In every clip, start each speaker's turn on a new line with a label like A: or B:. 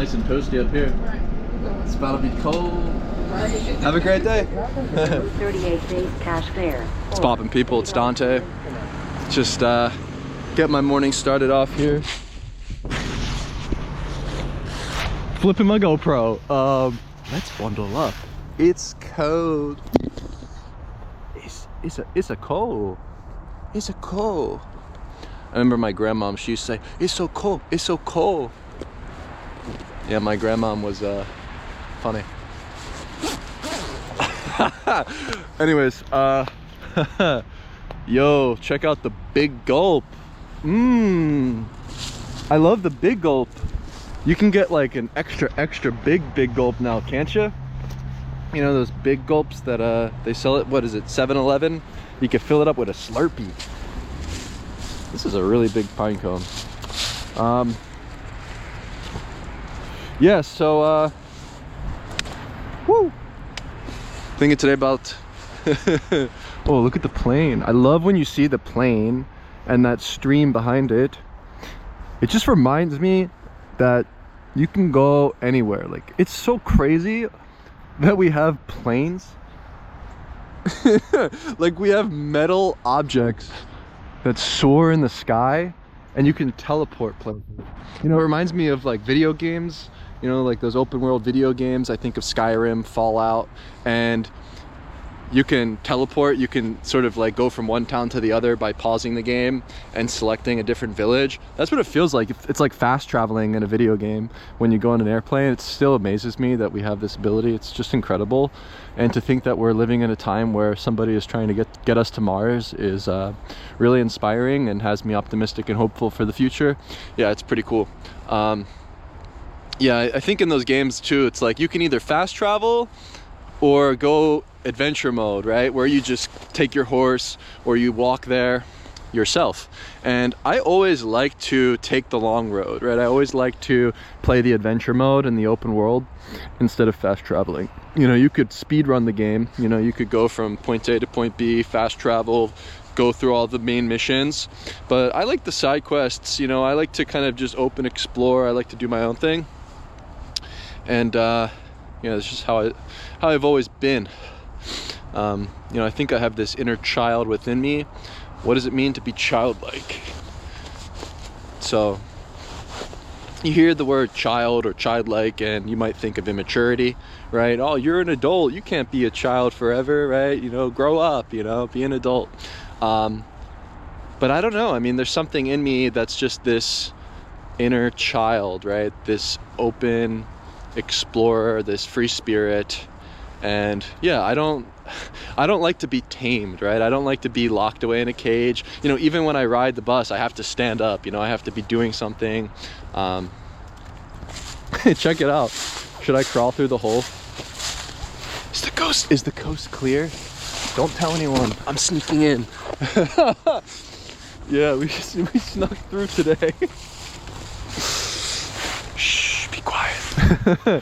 A: nice and toasty up here. It's about to be cold. Have a great day.
B: 38 days cash fare.
A: It's popping people, it's Dante. Just get my morning started off here. Flipping my GoPro. Let's bundle up. It's cold. It's a cold. It's a cold. I remember my grandmom, she used to say, it's so cold, it's so cold. Yeah, my grandmom was funny. Anyways, yo, check out the big gulp. I love the big gulp. You can get like an extra big gulp now, can't you? You know those big gulps that they sell at, what is it, 7-Eleven? You can fill it up with a Slurpee. This is a really big pine cone. Yeah, so woo! Thinking today about oh, look at the plane. I love when you see the plane and that stream behind it. It just reminds me that you can go anywhere. Like, it's so crazy that we have planes. Like, we have metal objects that soar in the sky and you can teleport places. You know, it reminds me of like video games, you know, like those open world video games. I think of Skyrim, Fallout, and you can teleport. You can sort of like go from one town to the other by pausing the game and selecting a different village. That's what it feels like. It's like fast traveling in a video game when you go on an airplane. It still amazes me that we have this ability. It's just incredible. And to think that we're living in a time where somebody is trying to get us to Mars is really inspiring and has me optimistic and hopeful for the future. Yeah, it's pretty cool. Yeah, I think in those games too, it's like you can either fast travel or go adventure mode, right? Where you just take your horse or you walk there yourself. And I always like to take the long road, right? I always like to play the adventure mode in the open world instead of fast traveling. You know, you could speed run the game. You know, you could go from point A to point B, fast travel, go through all the main missions. But I like the side quests. You know, I like to kind of just open explore. I like to do my own thing. And you know, it's just how I've always been. You know, I think I have this inner child within me. What does it mean to be childlike? So you hear the word child or childlike and you might think of immaturity, right? Oh, you're an adult, you can't be a child forever, right? You know, grow up, you know, be an adult. But I don't know. I mean, there's something in me that's just this inner child, right? This open explorer, this free spirit. And yeah, I don't like to be tamed, right? I don't like to be locked away in a cage. You know, even when I ride the bus, I have to stand up, you know, I have to be doing something. Check it out. Should I crawl through the hole? Is the coast clear? Don't tell anyone. I'm sneaking in. Yeah, we snuck through today. Shh, be quiet.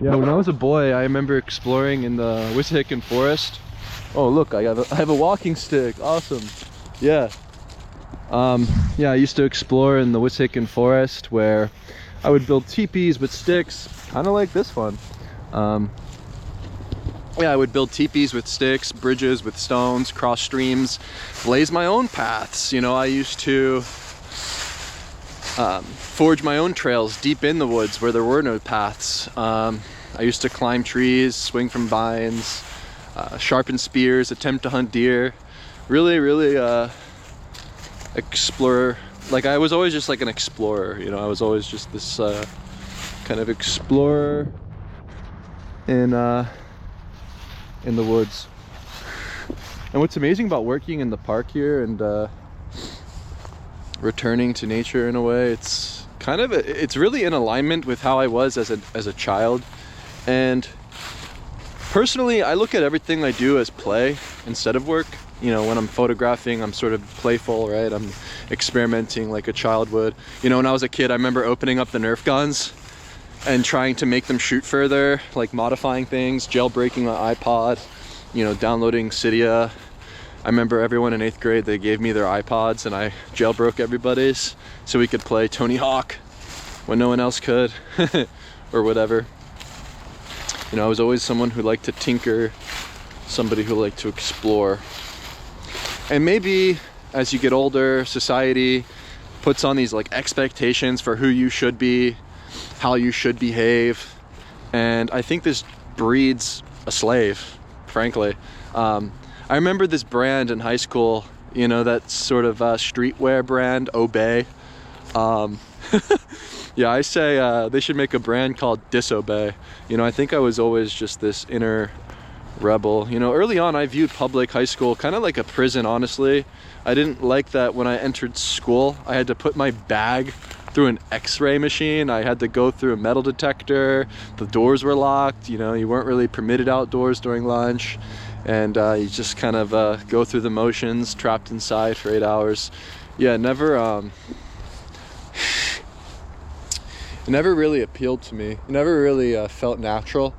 A: Yeah, when I was a boy, I remember exploring in the Wissahickon forest. Oh, look, I have a walking stick. Awesome. Yeah. Yeah, I used to explore in the Wissahickon forest where I would build teepees with sticks, kind of like this one. Yeah, I would build teepees with sticks, bridges with stones, cross streams, blaze my own paths. You know, I used to forge my own trails deep in the woods where there were no paths. I used to climb trees, swing from vines, sharpen spears, attempt to hunt deer. Really explore. Like, I was always just like an explorer, you know. I was always just this kind of explorer in the woods. And what's amazing about working in the park here and returning to nature in a way, it's kind of it's really in alignment with how I was as a child. And personally, I look at everything I do as play instead of work. You know, when I'm photographing, I'm sort of playful, right? I'm experimenting like a child would. You know, when I was a kid, I remember opening up the Nerf guns and trying to make them shoot further, like modifying things, jailbreaking my iPod, you know, downloading Cydia. I remember everyone in 8th grade, they gave me their iPods and I jailbroke everybody's so we could play Tony Hawk when no one else could. or whatever. You know, I was always someone who liked to tinker, somebody who liked to explore. And maybe as you get older, society puts on these like expectations for who you should be, how you should behave. And I think this breeds a slave, frankly. I remember this brand in high school, you know, that sort of streetwear brand, Obey. Yeah, I say they should make a brand called Disobey. You know, I think I was always just this inner rebel. You know, early on I viewed public high school kind of like a prison, honestly. I didn't like that when I entered school I had to put my bag through an x-ray machine. I had to go through a metal detector. The doors were locked. You know, you weren't really permitted outdoors during lunch, and you just kind of go through the motions, trapped inside for 8 hours. Yeah, it never really appealed to me. It never really felt natural.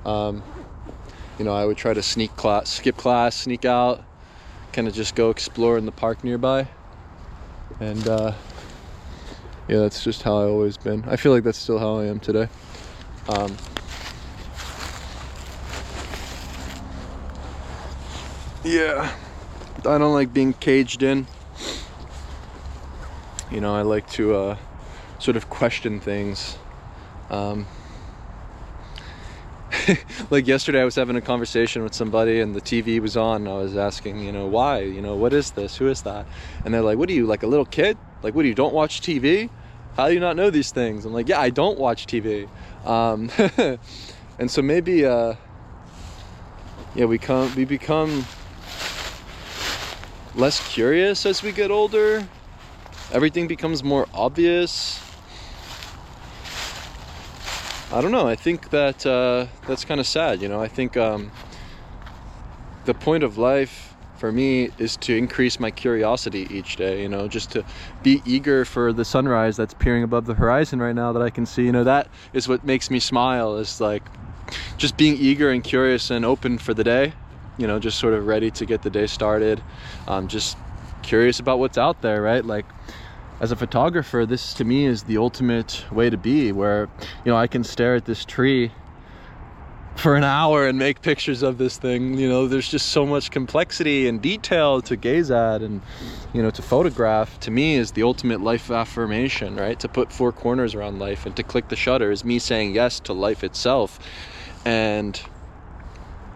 A: You know, I would try to skip class, sneak out, kind of just go explore in the park nearby. And yeah, that's just how I've always been. I feel like that's still how I am today. Yeah, I don't like being caged in. You know, I like to sort of question things. Like yesterday I was having a conversation with somebody and the TV was on, and I was asking, you know, why, you know, what is this, who is that? And they're like, what are you, like a little kid? Like, what, do you don't watch TV? How do you not know these things? I'm like, yeah, I don't watch TV. And so maybe yeah, we become less curious as we get older. Everything becomes more obvious. I don't know, I think that that's kind of sad, you know. I think the point of life for me is to increase my curiosity each day, you know, just to be eager for the sunrise that's peering above the horizon right now that I can see. You know, that is what makes me smile, is like just being eager and curious and open for the day, you know, just sort of ready to get the day started. Just curious about what's out there, right? Like, as a photographer, this to me is the ultimate way to be, where, you know, I can stare at this tree for an hour and make pictures of this thing. You know, there's just so much complexity and detail to gaze at, and, you know, to photograph to me is the ultimate life affirmation, right? To put 4 corners around life and to click the shutter is me saying yes to life itself. And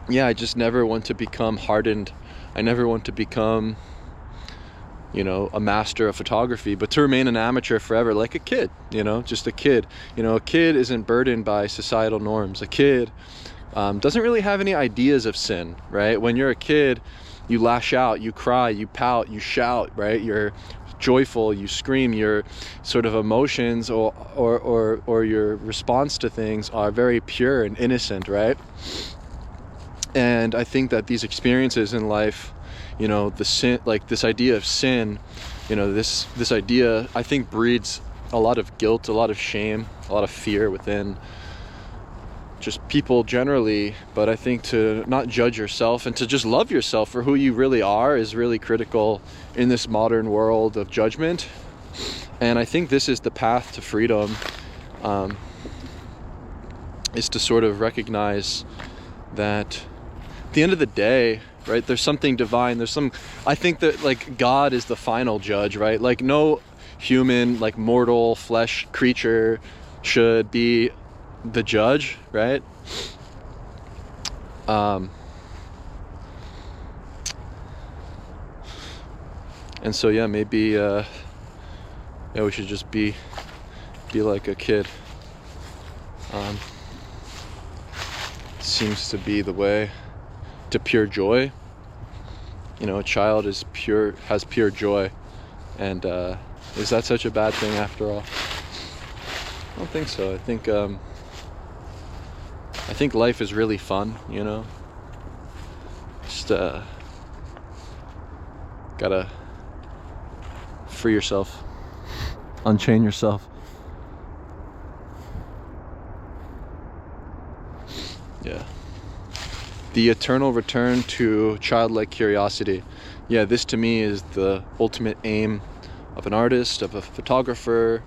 A: yeah, I just never want to become hardened. I never want to become, you know, a master of photography, but to remain an amateur forever, like a kid, you know, just a kid. You know, a kid isn't burdened by societal norms. A kid doesn't really have any ideas of sin, right? When you're a kid, you lash out, you cry, you pout, you shout, right? You're joyful, you scream. Your sort of emotions or your response to things are very pure and innocent, right? And I think that these experiences in life, you know, the sin, like this idea of sin, you know, this idea, I think, breeds a lot of guilt, a lot of shame, a lot of fear within just people generally. But I think to not judge yourself and to just love yourself for who you really are is really critical in this modern world of judgment. And I think this is the path to freedom, is to sort of recognize that at the end of the day, right, there's something divine. I think that, like, God is the final judge, right? Like, no human, like, mortal flesh creature should be the judge, right? And so yeah, maybe yeah, we should just be like a kid. Seems to be the way to pure joy. You know, a child has pure joy, and is that such a bad thing after all? I don't think so. I think life is really fun, you know. Just gotta free yourself, unchain yourself. Yeah. The eternal return to childlike curiosity. Yeah, this to me is the ultimate aim of an artist, of a photographer.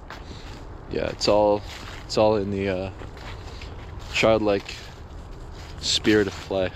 A: Yeah, it's all in the childlike spirit of play.